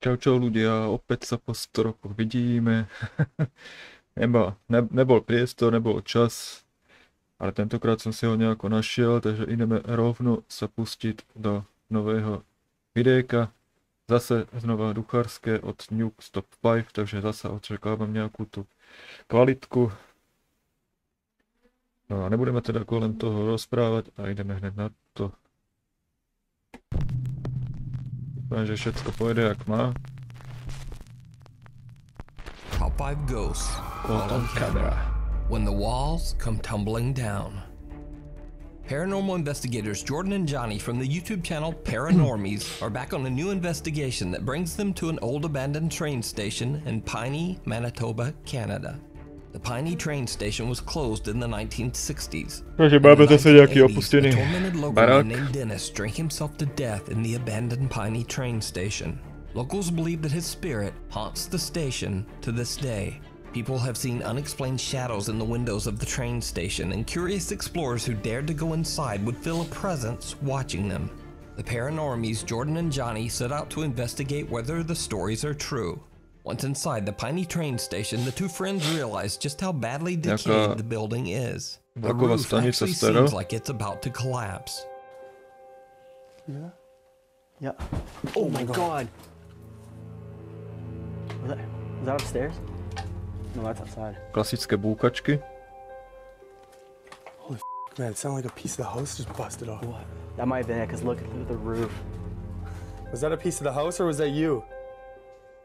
Čau ľudia, opäť sa po 100 rokoch vidíme. Nebol priestor, nebol čas, ale tentokrát som si ho nejako našiel, takže ideme rovno sa pustiť do nového videjka. Zase znova Duchárske od Nuke Stop 5, takže zase očakávam nejakú tú kvalitku. No a nebudeme teda kolem toho rozprávať a ideme hneď na to. Dúfam, že všetko pôjde jak má. Top 5 ghosts caught on camera when the walls come tumbling down. Paranormal investigators Jordan and Johnny from the YouTube channel Paranormies are back on a new investigation that brings them to an old abandoned train station in Piney, Manitoba, Canada. The Piney train station was closed in the 1960s. Takže máme zase nejaký A opustený tormented local barák. named Dennis drank himself to death in the abandoned Piney train station. Locals believe that his spirit haunts the station to this day. People have seen unexplained shadows in the windows of the train station, and curious explorers who dared to go inside would feel a presence watching them. The Paranormies Jordan and Johnny set out to investigate whether the stories are true. Once inside the Piney train station, the two friends realize just how badly decayed the building is. The roof actually seems like it's about to collapse. Yeah. Yeah. Oh my god. Was that upstairs? No, that's outside. Klasické búkačky. Holy man, it sounded like a piece of the house just busted off. What? That might have been it, because look at the roof. Was that a piece of the house or was that you?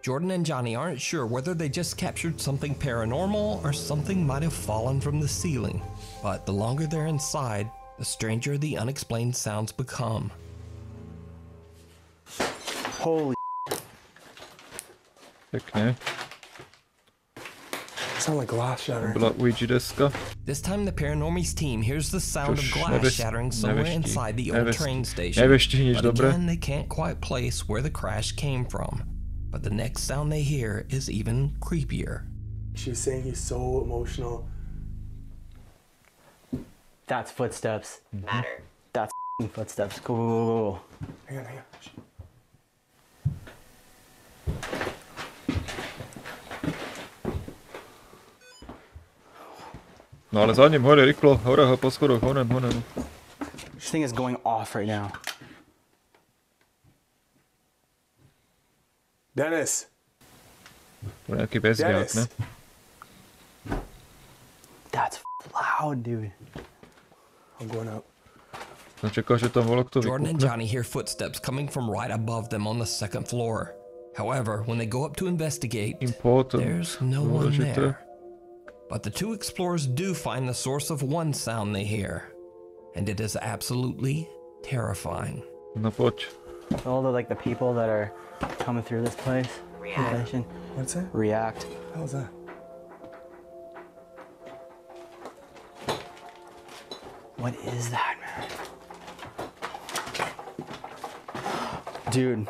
Jordan and Johnny aren't sure whether they just captured something paranormal or something might have fallen from the ceiling. But the longer they're inside, the stranger the unexplained sounds become. Holy Pekne. Sound like glass shattering. Bola Ouija deska. This time the Paranormies team hears the sound of glass shattering somewhere inside the old train station. Neveští nič But dobre. again, they can't quite place where the crash came from. But the next sound they hear is even creepier. She was saying he's so emotional. That's footsteps. Matter. That's footsteps. Go. Hang on. No ale za ním hore rýchlo, hore ho po schodoch, honem. This thing is going off right now. Dennis! To nejaký bezviak, ne? That's loud, dude. I'm going out. Som čakal, že tam bolo kto Jordan and vykúkne. Johnny hear footsteps coming from right above them on the second floor. However, when they go up to investigate, there's no one there. But the two explorers do find the source of one sound they hear, and it is absolutely terrifying. No poď. All the like the people that are coming through this place. What's that? React. How's that? What is that, man? Dude.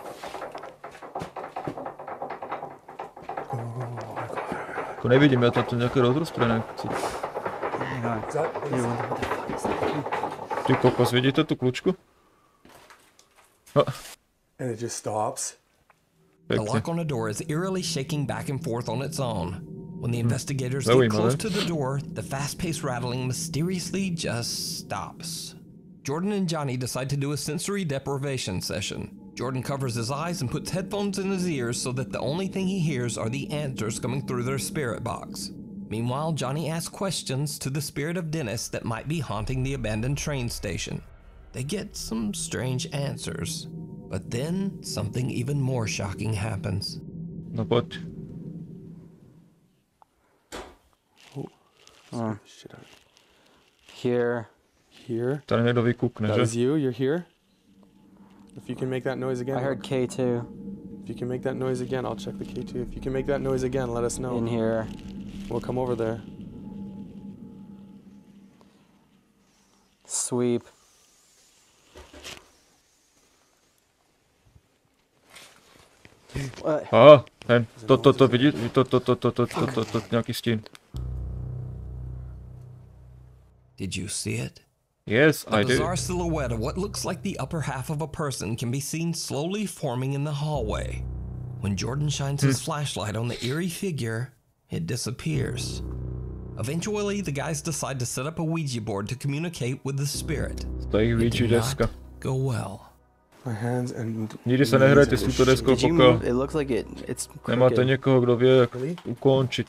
Tu nevidím, ja tam nejaké rozprostrené. Hang on. Is that, Dude, what the fuck is that? Ty kokos, vidíte tú kľúčku? No, and it just stops? The pekne. lock on the door is eerily shaking back and forth on its own. When the investigators get close to the door, the fast-paced rattling mysteriously just stops. Jordan and Johnny decide to do a sensory deprivation session. Jordan covers his eyes and puts headphones in his ears so that the only thing he hears are the answers coming through their spirit box. Meanwhile, Johnny asks questions to the spirit of Dennis that might be haunting the abandoned train station. They get some strange answers, but then something even more shocking happens. No poď. Shit out. Here. Here? Tady niekto vykúkne, That že? was you? You're here? If you can make that noise again. I heard K2 If you can make that noise again, I'll check the K2. If you can make that noise again, let us know. in here. We'll come over there. Sweep. What? Á, ten. To vidí? To, nejaký stín. Did you see it? Yes, A I do. bizarre silhouette of what looks like the upper half of a person can be seen slowly forming in the hallway. When Jordan shines his flashlight on the eerie figure, it disappears. Eventually, the guys decide to set up a Ouija board to communicate with the spirit. Stojí It Ouija did not deska. go well. My hands and Nikdy sa nehrajte s touto deskou, Did you pokiaľ move? It looks like it's nemáte crooked. niekoho, kto vie, jak Really? ukončiť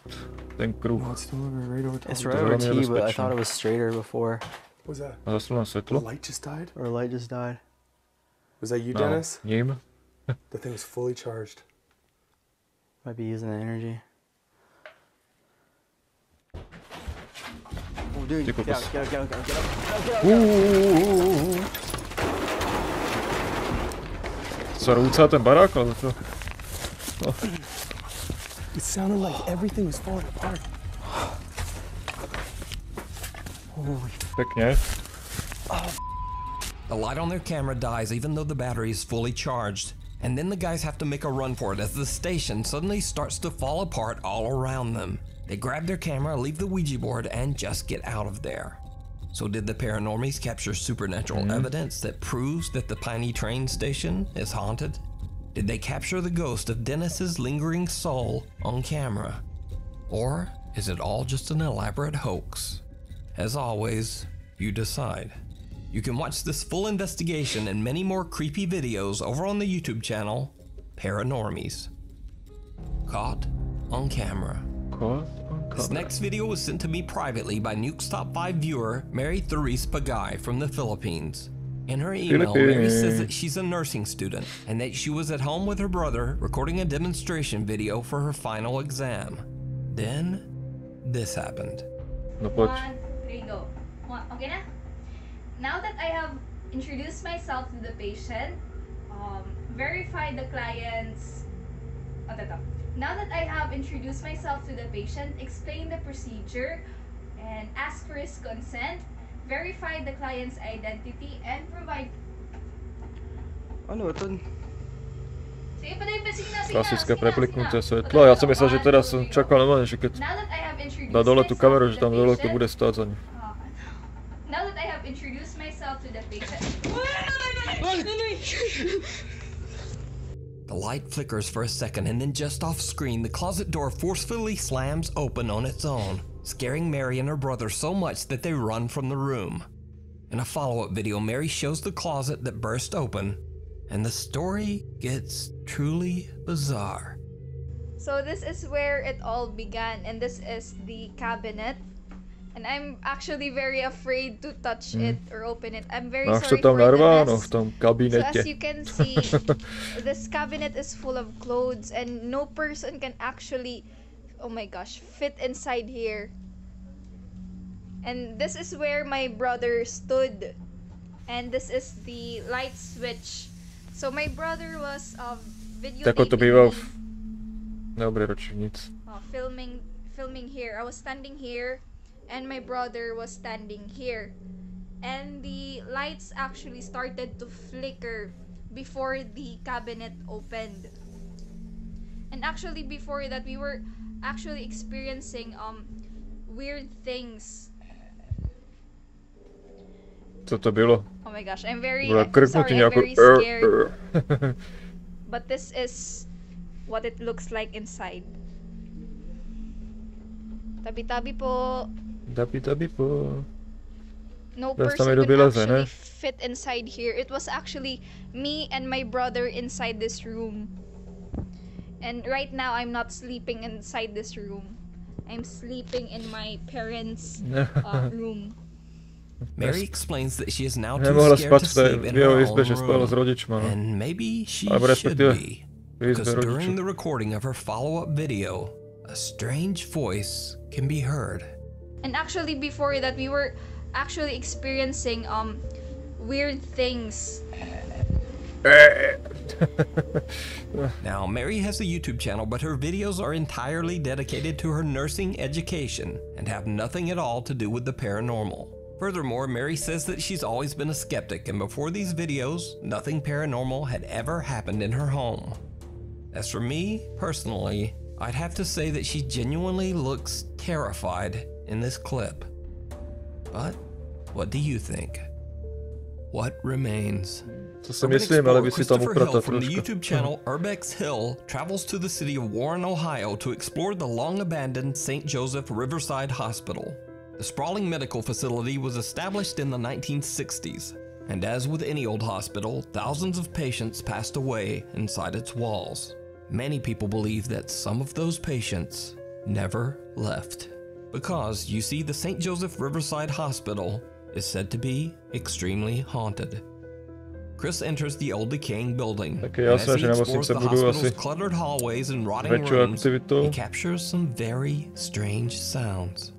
ten kruh. oh, it's still over right over top. It's of right the over Veľmi T, but I nebezpečné. thought it was straighter before. What was that? A zaslúna The svetlo? light just died? Or light just died. Was that you, No, Dennis? ním. The thing was fully charged. Might be using the energy. Oh, dude, Ty get kokos. out, get out, get out, get out, get out, get out, get out. Sa rúca ten barák, alebo čo? It sounded like everything was falling apart. Holy Pekne. The light on their camera dies even though the battery is fully charged. And then the guys have to make a run for it as the station suddenly starts to fall apart all around them. They grab their camera, leave the Ouija board, and just get out of there. So did the paranormies capture supernatural evidence that proves that the Piney train station is haunted? Did they capture the ghost of Dennis's lingering soul on camera? Or is it all just an elaborate hoax? As always, you decide. You can watch this full investigation and many more creepy videos over on the YouTube channel, Paranormies. Caught on camera. This next video was sent to me privately by Nuke's top 5 viewer, Mary Therese Pagay from the Philippines. In her email, Mary says that she's a nursing student and that she was at home with her brother recording a demonstration video for her final exam. Then, this happened. No poď. 1, 3, go. Okay na? Now that I have introduced myself to the patient, verified the client's... Now that I have introduced myself to the patient, explained the procedure, and asked for his consent, verified the client's identity, and provide... Ano ito? Sige pa tayo, sige Klasické na. prepliknuté svetlo. Ja som myslel, že teraz som čakal normálne, že keď Now that I have introduced dá dole tú myself kameru, to že the tam dole to patient, bude stáť za ním. Now that I have introduced myself to the patient... The light flickers for a second and then just off screen, the closet door forcefully slams open on its own, scaring Mary and her brother so much that they run from the room. In a follow-up video, Mary shows the closet that burst open, and the story gets truly bizarre. So this is where it all began, and this is the cabinet. And I'm actually very afraid to touch it or open it. I'm very Máš to sorry tam for the narváno v mess. tom So kabinete. as you can see, this cabinet is full of clothes and no person can actually, oh my gosh, fit inside here. And this is where my brother stood. And this is the light switch. So my brother was Tako to videotaping býva v... me. Dobre, ročníc. Filming here. I was standing here and my brother was standing here, and the lights actually started to flicker before the cabinet opened. And actually before that we were actually experiencing weird things. Co to bylo? Oh my gosh, I'm very Bola sorry, krknutí I'm nejakú... very scared. But this is what it looks like inside. Tabi-tabi po. Tabi po. No Basta person may could dubilasan, actually eh? fit inside here. It was actually me and my brother inside this room. And right now, I'm not sleeping inside this room. I'm sleeping in my parents' room. Mary explains that she is now too Nemohla scared spať to v tej sleep in v jeho her izbe, že own spala s room. rodičma. No. And maybe she Alebo should respektíve be. v izbe Because during rodičov. the recording of her follow-up video, a strange voice can be heard. And actually, before that, we were actually experiencing weird things. Now, Mary has a YouTube channel, but her videos are entirely dedicated to her nursing education and have nothing at all to do with the paranormal. Furthermore, Mary says that she's always been a skeptic, and before these videos, nothing paranormal had ever happened in her home. As for me, personally, I'd have to say that she genuinely looks terrified in this clip. But what do you think? What remains To si myslím, ale by si tam upratať from the troška. YouTube channel Urbex Hill travels to the city of Warren, Ohio to explore the long-abandoned St. Joseph Riverside Hospital. The sprawling medical facility was established in the 1960s, and as with any old hospital, thousands of patients passed away inside its walls. Many people believe that some of those patients never left, because you see, the St. Joseph Riverside Hospital is said to be extremely haunted. Chris enters the old decaying building, and as he explores the hospital's cluttered hallways and rotting rooms, he captures some very strange sounds.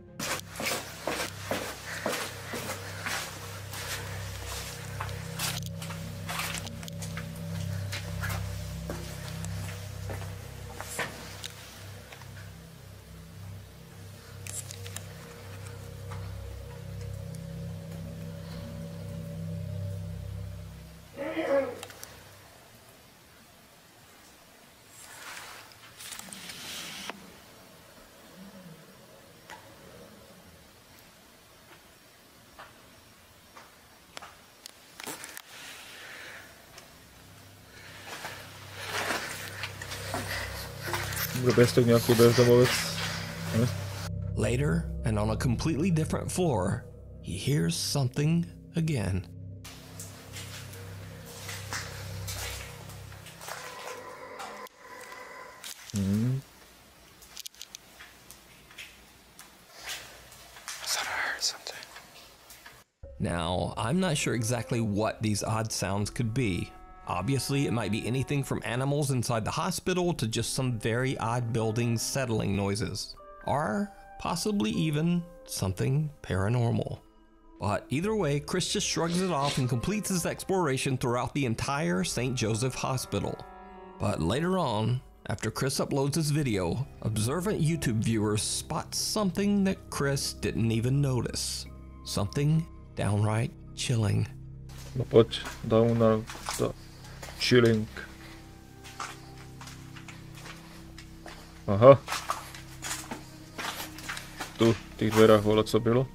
Later, and on a completely different floor, he hears something again. Now, I'm not sure exactly what these odd sounds could be. Obviously, it might be anything from animals inside the hospital to just some very odd building settling noises, or possibly even something paranormal. But either way, Chris just shrugs it off and completes his exploration throughout the entire St. Joseph Hospital. But later on, after Chris uploads his video, observant YouTube viewers spot something that Chris didn't even notice. Something downright chilling. No poď, down chilling. Aha. Tu, v tých dverách vole, co bylo.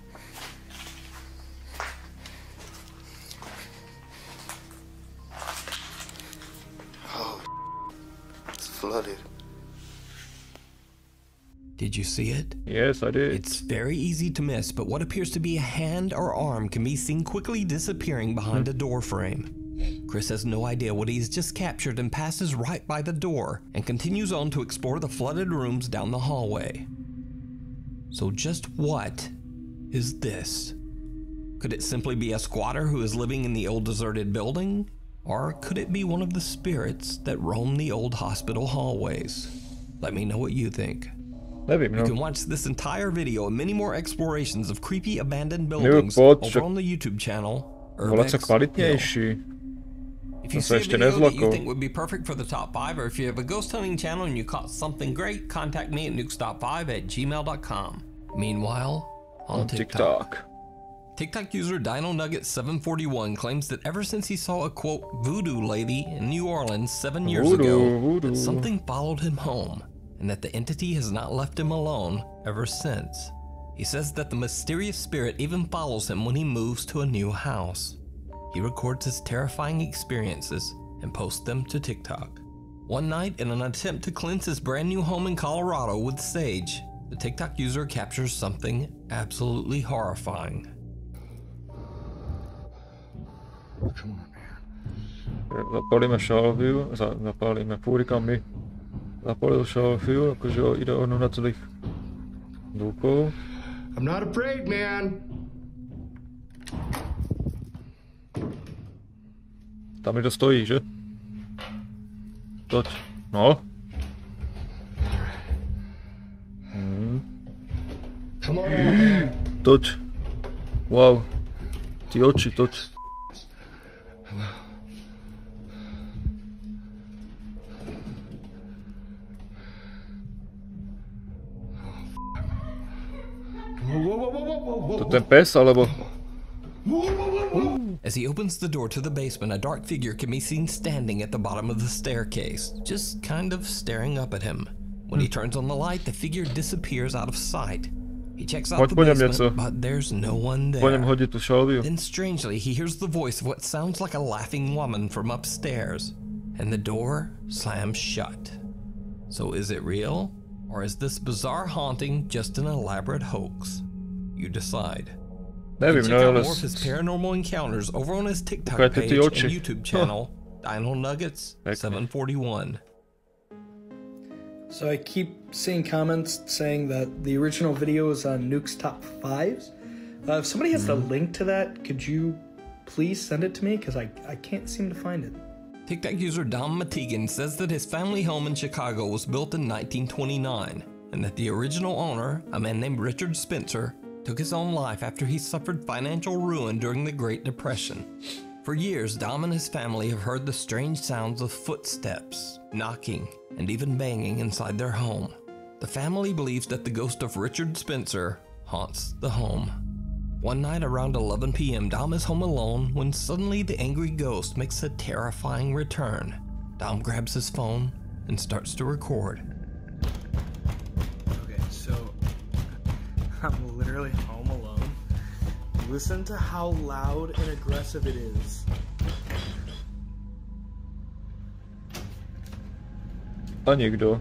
Oh, it's flooded. Did you see it? Yes, I did. It's very easy to miss, but what appears to be a hand or arm can be seen quickly disappearing behind a door frame. Chris has no idea what he's just captured and passes right by the door and continues on to explore the flooded rooms down the hallway. So just what is this? Could it simply be a squatter who is living in the old deserted building? Or could it be one of the spirits that roam the old hospital hallways? Let me know what you think. You can watch this entire video and many more explorations of creepy abandoned buildings over on the YouTube channel Urbex Hill. If you see a video that you think would be perfect for the top 5, or if you have a ghost hunting channel and you caught something great, contact me at nukestop5@gmail.com. Meanwhile, on TikTok. TikTok user DinoNugget741 claims that ever since he saw a, quote, Voodoo Lady in New Orleans 7 years ago, that something followed him home, and that the entity has not left him alone ever since. He says that the mysterious spirit even follows him when he moves to a new house. He records his terrifying experiences and posts them to TikTok. One night, in an attempt to cleanse his brand new home in Colorado with sage, the TikTok user captures something absolutely horrifying. Zapalíme šalviu, zapálime fúrikami. Zapalil šalviu, akože ide ono na celých dúkov. I'm not afraid, man. Tam mi to stojí, že? Toď. No. Toď. Wow. Ty oči, toď. To ten pes, alebo... As he opens the door to the basement, a dark figure can be seen standing at the bottom of the staircase, just kind of staring up at him. When he turns on the light, the figure disappears out of sight. He checks out the basement, but there's no one there. Then strangely, he hears the voice of what sounds like a laughing woman from upstairs, and the door slams shut. So is it real? Or is this bizarre haunting just an elaborate hoax? You decide. You can check out more of his paranormal encounters over on his TikTok page and YouTube channel, Dino Nuggets 741. So I keep seeing comments saying that the original video is on Nuke's top 5s. If somebody has the link to that, could you please send it to me? Because I can't seem to find it. TikTok user Dom Matigan says that his family home in Chicago was built in 1929, and that the original owner, a man named Richard Spencer, took his own life after he suffered financial ruin during the Great Depression. For years, Dom and his family have heard the strange sounds of footsteps, knocking, and even banging inside their home. The family believes that the ghost of Richard Spencer haunts the home. One night around 11 p.m., Dom is home alone when suddenly the angry ghost makes a terrifying return. Dom grabs his phone and starts to record. Okay, so I'm literally home alone. Listen to how loud and aggressive it is. A nikdo.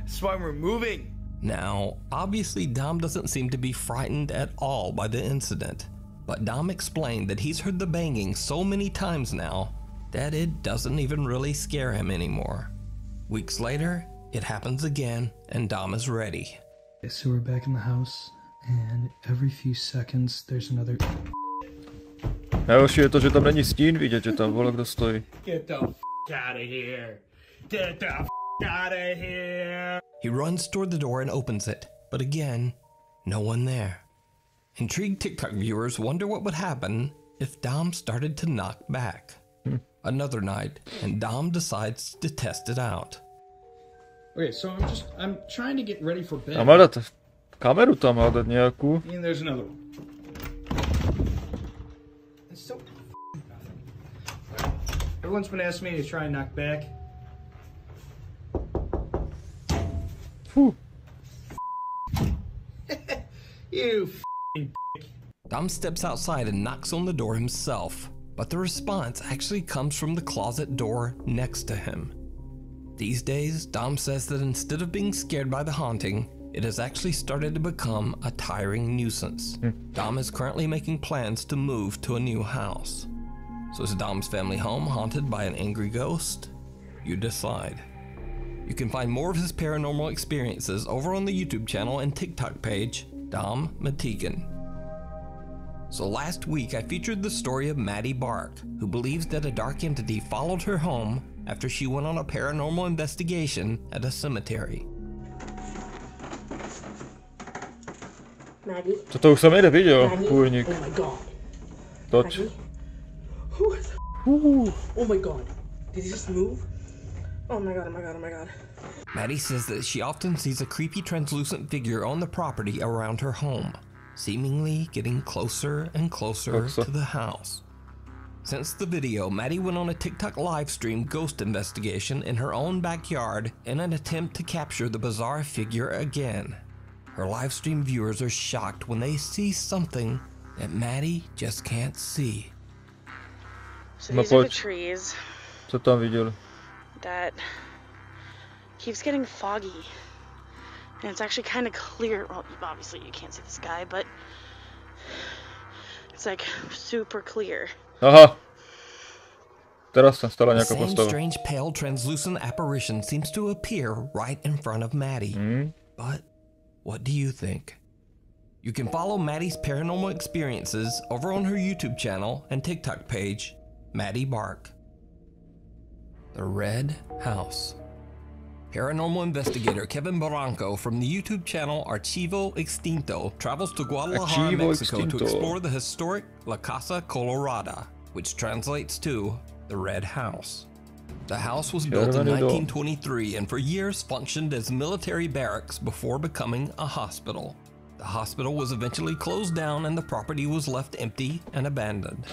That's why we're moving. Now, obviously Dom doesn't seem to be frightened at all by the incident, but Dom explained that he's heard the banging so many times now that it doesn't even really scare him anymore. Weeks later, it happens again, and Dom is ready. Okay, so we're back in the house, and every few seconds there's another... Najhoršie je to, že tam není stín vidět, že tam volá kdo stojí. Get the f*** out of here! Get the f*** out of here! He runs toward the door and opens it, but again, no one there. Intrigued TikTok viewers wonder what would happen if Dom started to knock back. Another night, and Dom decides to test it out. Okay, so I'm trying to get ready for bed. A má dať kameru tam má dať nejakú. And there's another one. It's so everyone's been asking me to try and knock back. Whew. You Dom steps outside and knocks on the door himself, but the response actually comes from the closet door next to him. These days, Dom says that instead of being scared by the haunting, it has actually started to become a tiring nuisance. Dom is currently making plans to move to a new house. So is Dom's family home haunted by an angry ghost? You decide. You can find more of his paranormal experiences over on the YouTube channel and TikTok page, Dom Matigan. So last week I featured the story of Maddie Bark, who believes that a dark entity followed her home after she went on a paranormal investigation at a cemetery. Maddie? Toto už som jeden videl, kúrnik. Oh my god. Toč. Maddie? Oh my god. Did he just move? Oh my god, oh my god, oh my god. Maddie says that she often sees a creepy translucent figure on the property around her home, seemingly getting closer and closer to the house. Since the video, Maddie went on a TikTok live stream ghost investigation in her own backyard in an attempt to capture the bizarre figure again. Her live stream viewers are shocked when they see something that Maddie just can't see. So these are the trees. Co tam viděl? That keeps getting foggy. And it's actually kind of clear. Well, obviously you can't see the sky, but it's like super clear. Aha. Teraz tam stala nejaká postava. postava. Strange pale translucent apparition seems to appear right in front of Maddie. But what do you think? You can follow Maddie's paranormal experiences over on her YouTube channel and TikTok page, Maddie Bark. The Red House. Paranormal investigator Kevin Barranco from the YouTube channel Archivo Extinto travels to Guadalajara, Mexico to explore the historic La Casa Colorada, which translates to the Red House. The house was built in 1923 and for years functioned as military barracks before becoming a hospital. The hospital was eventually closed down and the property was left empty and abandoned.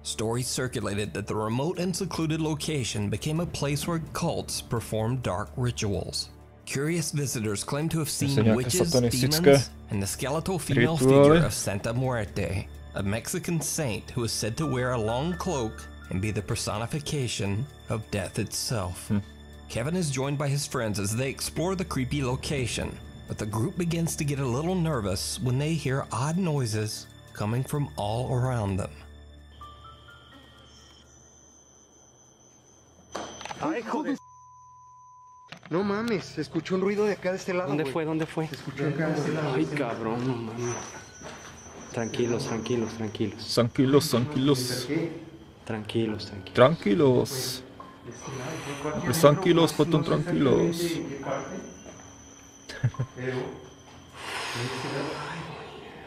Stories circulated that the remote and secluded location became a place where cults performed dark rituals. Curious visitors claim to have seen witches, demons, and the skeletal female figure of Santa Muerte, a Mexican saint who is said to wear a long cloak and be the personification of death itself. Kevin is joined by his friends as they explore the creepy location, but the group begins to get a little nervous when they hear odd noises coming from all around them. Ay, joder. No mames, se escuchó un ruido de acá de este lado. ¿Dónde fue? ¿Dónde fue? Se escuchó acá de este lado. Ay, cabrón, no mames. Tranquilos, tranquilos, tranquilos. Tranquilos, tranquilos. Tranquilos, tranquilos. Tranquilos. Tranquilos, потом tranquilos.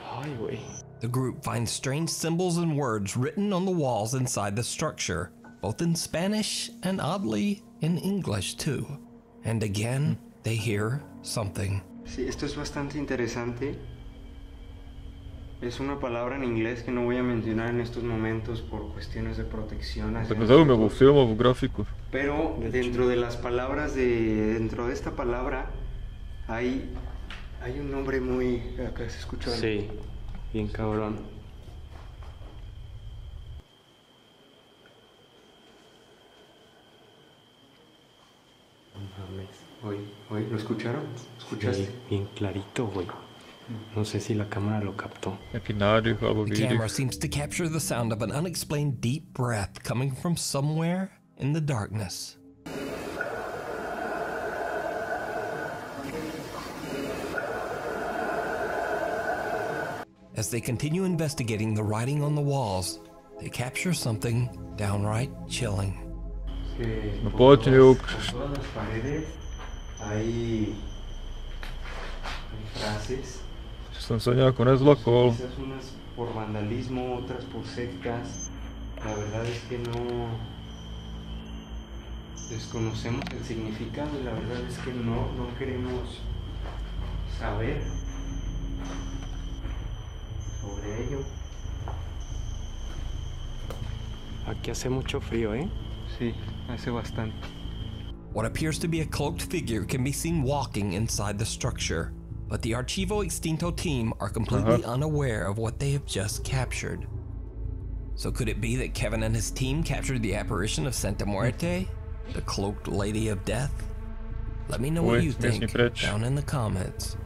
Ay, güey. The group finds strange symbols and words written on the walls inside the structure, both in Spanish and oddly in English too. And again, they hear something. Sí, esto es bastante interesante. Es una palabra en inglés que no voy a mencionar en estos momentos por cuestiones de protección. Pero dentro de las palabras dentro de esta palabra hay un nombre muy acá se escucha. Sí, bien cabrón. Oye, ¿lo escucharon? ¿Escuchaste? Sí, bien clarito, güey. No sé si la cámara lo captó. The camera seems to capture the sound of an unexplained deep breath coming from somewhere in the darkness. As they continue investigating the writing on the walls, they capture something downright chilling. Por todas las paredes hay frases. Quizás unas por vandalismo, otras por sectas. La verdad es que no desconocemos el significado y la verdad es que no queremos saber sobre ello. Aquí hace mucho frío, ¿eh? Sí, hace bastante. What appears to be a cloaked figure can be seen walking inside the structure, but the Archivo Extinto team are completely unaware of what they have just captured. So could it be that Kevin and his team captured the apparition of Santa Muerte, the cloaked lady of death? Let me know what you think down in the comments.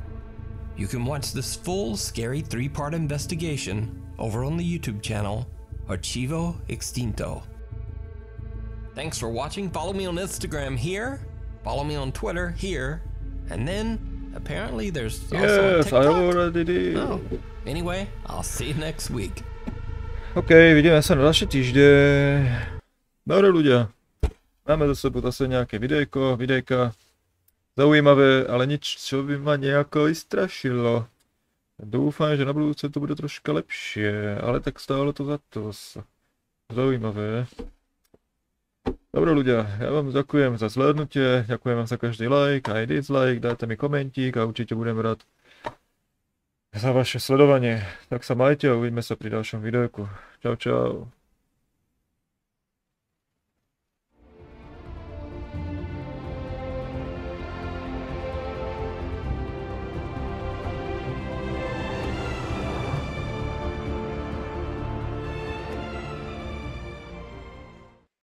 You can watch this full, scary 3-part investigation over on the YouTube channel, Archivo Extinto. Thanks for watching. Follow me on Instagram here, follow me on Twitter here, and then apparently there's also a TikTok. I already did. Oh. Anyway, I'll see you next week. OK, vidíme sa na ďalší týždeň. Dobre ľudia, máme za sebou zase nejaké videjka. Zaujímavé, ale nič, čo by ma nejako vystrašilo. Dúfam, že na budúce to bude troška lepšie, ale tak stálo to za to. Zaujímavé. Dobre ľudia, ja vám ďakujem za zhlédnutie, ďakujem vám za každý like, aj dislike, dajte mi komentík a určite budem rád za vaše sledovanie. Tak sa majte a uvidíme sa pri ďalšom videjku. Čau, čau.